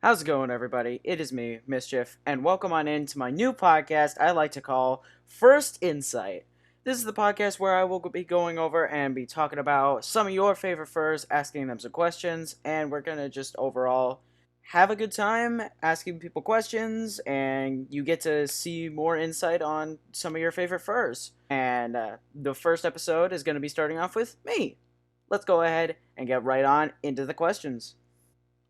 How's it going, everybody? It is me, Mischief, and welcome on in to my new podcast I like to call First Insight. This is the podcast where I will be going over and be talking about some of your favorite furs, asking them some questions, and we're gonna just overall have a good time asking people questions, and you get to see more insight on some of your favorite furs. And the first episode is gonna be starting off with me. Let's go ahead and get right on into the questions.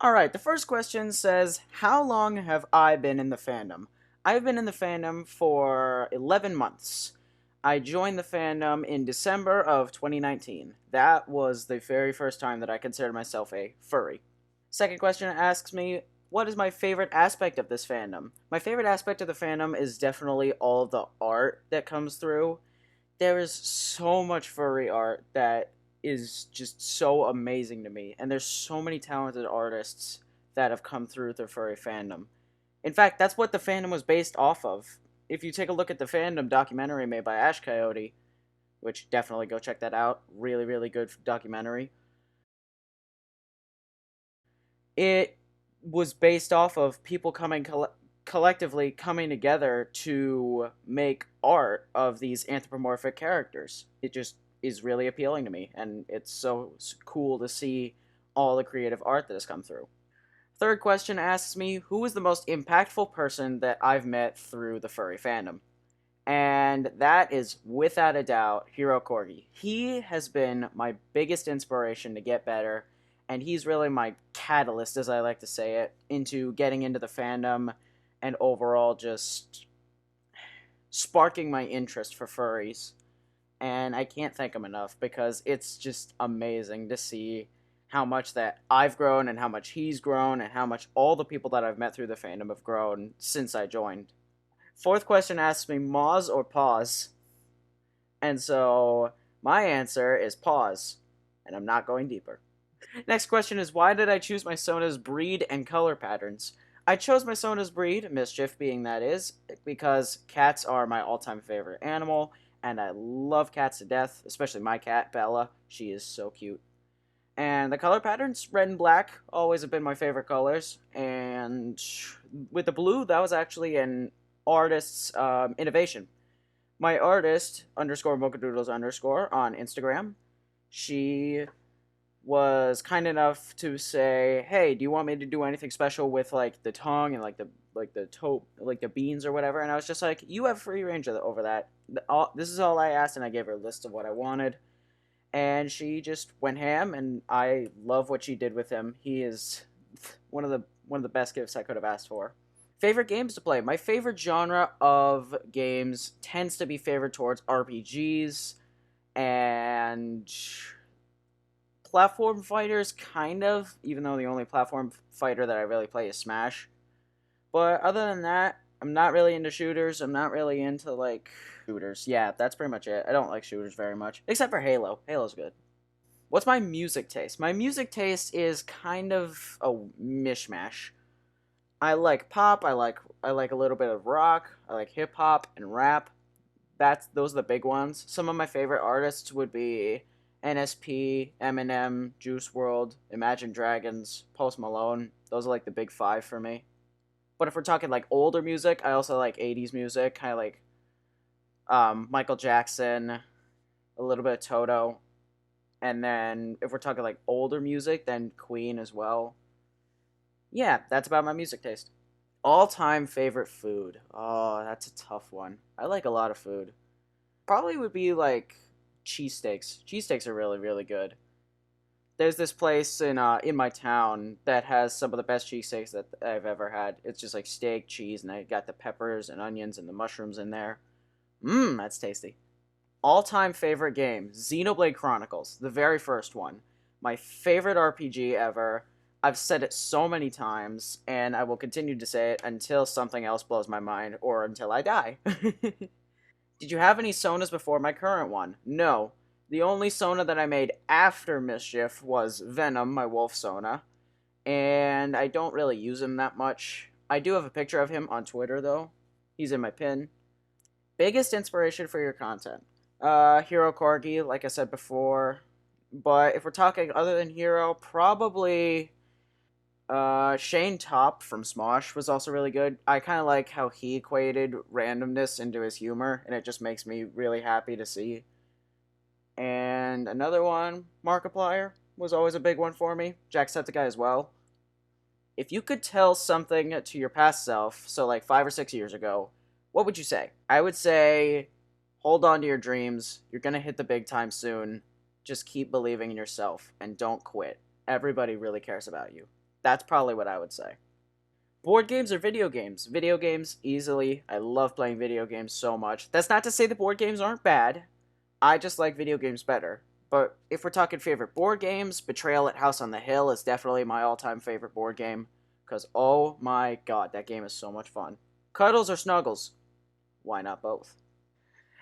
Alright, the first question says, how long have I been in the fandom? I've been in the fandom for 11 months. I joined the fandom in December of 2019. That was the very first time that I considered myself a furry. Second question asks me, what is my favorite aspect of this fandom? My favorite aspect of the fandom is definitely all of the art that comes through. There is so much furry art that is just so amazing to me, and there's so many talented artists that have come through the furry fandom. In fact, that's what the fandom was based off of. If you take a look at the fandom documentary made by Ash Coyote, which definitely go check that out, really, really good documentary, it was based off of people collectively coming together to make art of these anthropomorphic characters. It just is really appealing to me, and it's so cool to see all the creative art that has come through. Third question asks me, who is the most impactful person that I've met through the furry fandom? And that is without a doubt Hero Corgi. He has been my biggest inspiration to get better, and he's really my catalyst, as I like to say it, into getting into the fandom and overall just sparking my interest for furries. And I can't thank him enough because it's just amazing to see how much that I've grown and how much he's grown and how much all the people that I've met through the fandom have grown since I joined. Fourth question asks me Moz or pause. And so my answer is pause. And I'm not going deeper. Next question is, why did I choose my Sona's breed and color patterns? I chose my Sona's breed, Mischief being that is, because cats are my all-time favorite animal, and I love cats to death, especially my cat, Bella. She is so cute. And the color patterns, red and black, always have been my favorite colors. And with the blue, that was actually an artist's innovation. My artist, underscore mochadoodles underscore, on Instagram, she was kind enough to say, "Hey, do you want me to do anything special with like the tongue and like the toe, like the beans or whatever?" And I was just like, "You have free range over that. This is all I asked," and I gave her a list of what I wanted, and she just went ham. And I love what she did with him. He is one of the best gifts I could have asked for. Favorite games to play. My favorite genre of games tends to be favored towards RPGs and platform fighters, kind of, even though the only platform fighter that I really play is Smash. But other than that, I'm not really into shooters. I'm not really into, like, shooters. Yeah, that's pretty much it. I don't like shooters very much. Except for Halo. Halo's good. What's my music taste? My music taste is kind of a mishmash. I like pop, I like a little bit of rock, I like hip hop and rap. Those are the big ones. Some of my favorite artists would be NSP, Eminem, Juice World, Imagine Dragons, Post Malone. Those are like the big five for me. But if we're talking like older music, I also like 80s music, kind of like Michael Jackson, a little bit of Toto. And then if we're talking like older music, then Queen as well. Yeah, that's about my music taste. All time favorite food. Oh, that's a tough one. I like a lot of food. Probably would be like cheesesteaks. Cheesesteaks are really, really good. There's this place in my town that has some of the best cheesesteaks that I've ever had. It's just like steak, cheese, and I got the peppers and onions and the mushrooms in there. Mmm, that's tasty. All time favorite game Xenoblade Chronicles, the very first one. My favorite RPG ever. I've said it so many times, and I will continue to say it until something else blows my mind or until I die. Did you have any Sonas before my current one? No. The only Sona that I made after Mischief was Venom, my wolf Sona, and I don't really use him that much. I do have a picture of him on Twitter, though. He's in my pin. Biggest inspiration for your content? Hero Corgi, like I said before. But if we're talking other than Hero, probably Shane Top from Smosh was also really good. I kind of like how he equated randomness into his humor, and it just makes me really happy to see. And another one, Markiplier, was always a big one for me. Jacksepticeye as well. If you could tell something to your past self, so like 5 or 6 years ago, what would you say? I would say, hold on to your dreams. You're gonna hit the big time soon. Just keep believing in yourself and don't quit. Everybody really cares about you. That's probably what I would say. Board games or video games? Video games, easily. I love playing video games so much. That's not to say the board games aren't bad. I just like video games better. But if we're talking favorite board games, Betrayal at House on the Hill is definitely my all-time favorite board game. Because, oh my god, that game is so much fun. Cuddles or snuggles? Why not both?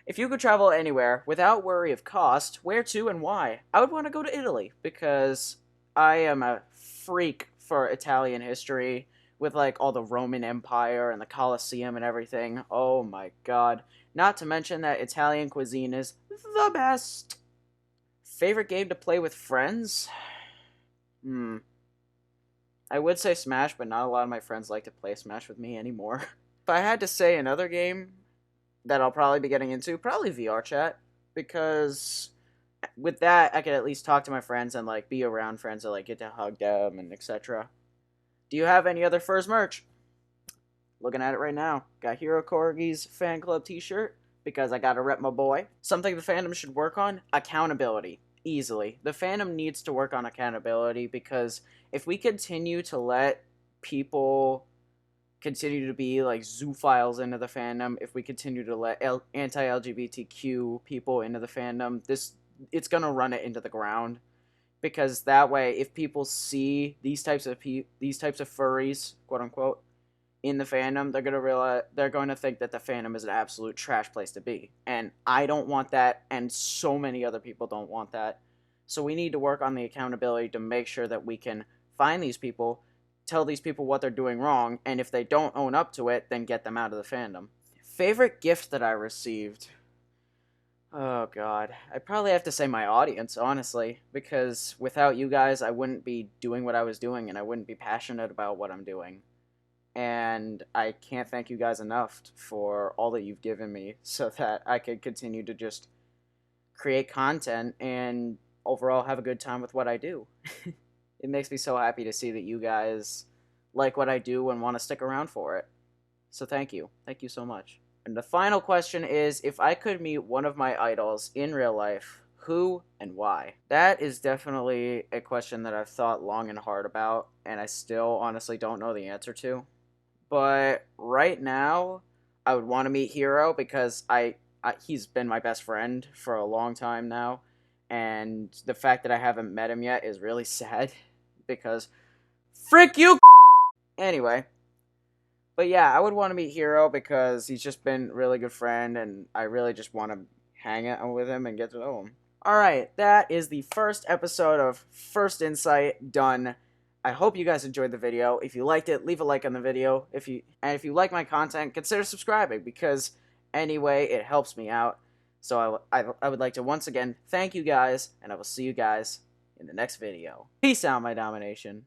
If you could travel anywhere without worry of cost, where to and why? I would want to go to Italy because I am a freak for Italian history with like all the Roman Empire and the Colosseum and everything. Oh my god. Not to mention that Italian cuisine is the best. Favorite game to play with friends? I would say Smash, but not a lot of my friends like to play Smash with me anymore. If I had to say another game that I'll probably be getting into, probably VR chat, because with that I could at least talk to my friends and like be around friends and like get to hug them and etc. Do you have any other FURst merch? Looking at it right now. Got Hero Corgi's fan club t-shirt because I gotta rep my boy. Something the fandom should work on? Accountability. Easily. The fandom needs to work on accountability because if we continue to let people continue to be like zoophiles into the fandom, if we continue to let anti-LGBTQ people into the fandom, it's gonna run it into the ground. Because that way, if people see these types of furries, quote unquote, in the fandom, they're going to think that the fandom is an absolute trash place to be. And I don't want that, and so many other people don't want that. So we need to work on the accountability to make sure that we can find these people, tell these people what they're doing wrong, and if they don't own up to it, then get them out of the fandom. Favorite gift that I received? Oh god, I'd probably have to say my audience, honestly, because without you guys, I wouldn't be doing what I was doing, and I wouldn't be passionate about what I'm doing. And I can't thank you guys enough for all that you've given me so that I could continue to just create content and overall have a good time with what I do. It makes me so happy to see that you guys like what I do and want to stick around for it. So thank you. Thank you so much. And the final question is, if I could meet one of my idols in real life, who and why? That is definitely a question that I've thought long and hard about, and I still honestly don't know the answer to. But right now, I would want to meet Hero because he's been my best friend for a long time now, and the fact that I haven't met him yet is really sad because frick you. Anyway, but yeah, I would want to meet Hero because he's just been a really good friend, and I really just want to hang out with him and get to know him. Alright, that is the first episode of FURst Insight done. I hope you guys enjoyed the video. If you liked it, leave a like on the video. If you like my content, consider subscribing because anyway, it helps me out. So I would like to once again thank you guys, and I will see you guys in the next video. Peace out, my domination.